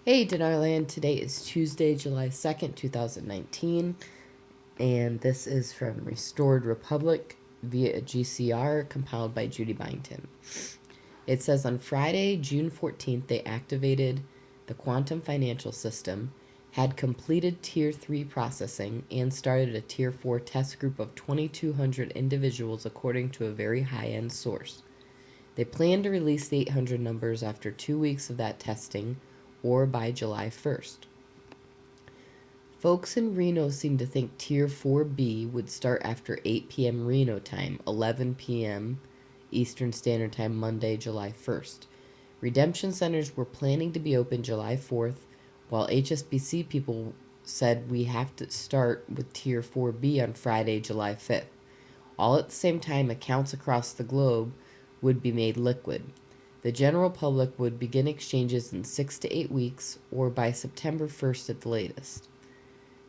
Hey, Dinar. Today is Tuesday, July 2nd, 2019, and this is from Restored Republic via a GCR compiled by Judy Byington. It says on Friday, June 14th, they activated the quantum financial system, had completed Tier 3 processing, and started a Tier 4 test group of 2,200 individuals according to a very high-end source. They plan to release the 800 numbers after 2 weeks of that testing, or by July 1st. Folks in Reno seem to think Tier 4B would start after 8 p.m. Reno time, 11 p.m. Eastern Standard Time, Monday, July 1st. Redemption centers were planning to be open July 4th, while HSBC people said we have to start with Tier 4B on Friday, July 5th. All at the same time, accounts across the globe would be made liquid. The general public would begin exchanges in 6 to 8 weeks, or by September 1st at the latest.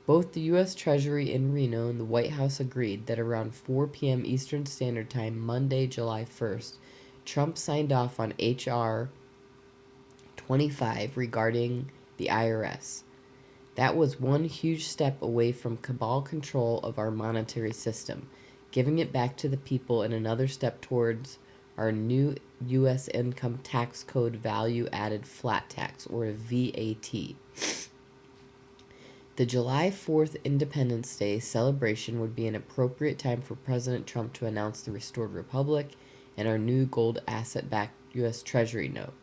Both the U.S. Treasury in Reno and the White House agreed that around 4 p.m. Eastern Standard Time, Monday, July 1st, Trump signed off on H.R. 25 regarding the IRS. That was one huge step away from cabal control of our monetary system, giving it back to the people, and another step towards our new U.S. Income Tax Code Value Added Flat Tax, or VAT. The July 4th Independence Day celebration would be an appropriate time for President Trump to announce the Restored Republic and our new gold asset-backed U.S. Treasury note.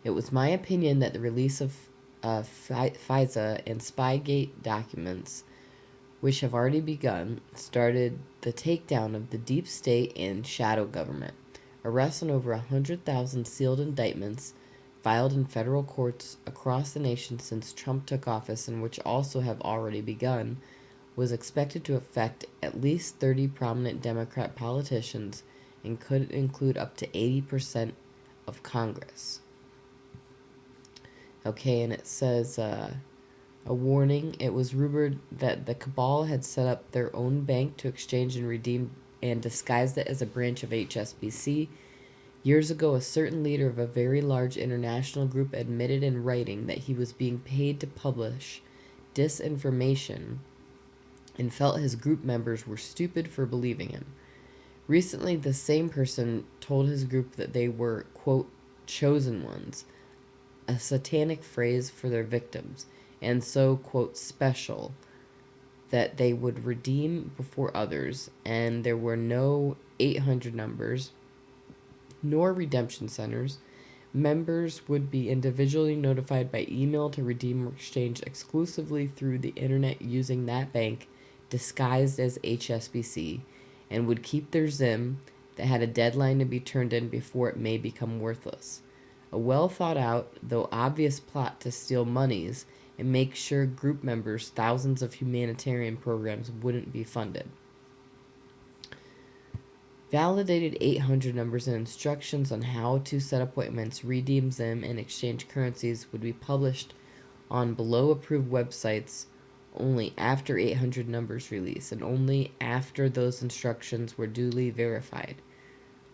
It was my opinion that the release of FISA and Spygate documents, which have already begun, started the takedown of the deep state and shadow government. Arrests on over 100,000 sealed indictments filed in federal courts across the nation since Trump took office, and which also have already begun, was expected to affect at least 30 prominent Democrat politicians and could include up to 80% of Congress. Okay, and it says, a warning, it was rumored that the cabal had set up their own bank to exchange and redeem and disguised it as a branch of HSBC. Years ago, a certain leader of a very large international group admitted in writing that he was being paid to publish disinformation and felt his group members were stupid for believing him. Recently, the same person told his group that they were, quote, chosen ones, a satanic phrase for their victims, and so, quote, special, that they would redeem before others, and there were no 800 numbers, nor redemption centers. Members would be individually notified by email to redeem or exchange exclusively through the internet using that bank disguised as HSBC, and would keep their ZIM that had a deadline to be turned in before it may become worthless. A well thought out, though obvious plot to steal monies and make sure group members' thousands of humanitarian programs wouldn't be funded. Validated 800 numbers and instructions on how to set appointments, redeem them, and exchange currencies would be published on below-approved websites only after 800 numbers release, and only after those instructions were duly verified.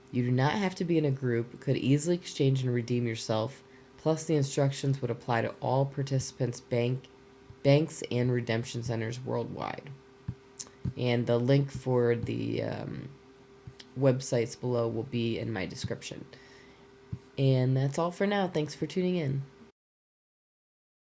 You do not have to be in a group, could easily exchange and redeem yourself, plus the instructions would apply to all participants, banks, and redemption centers worldwide. And the link for the websites below will be in my description. And that's all for now. Thanks for tuning in.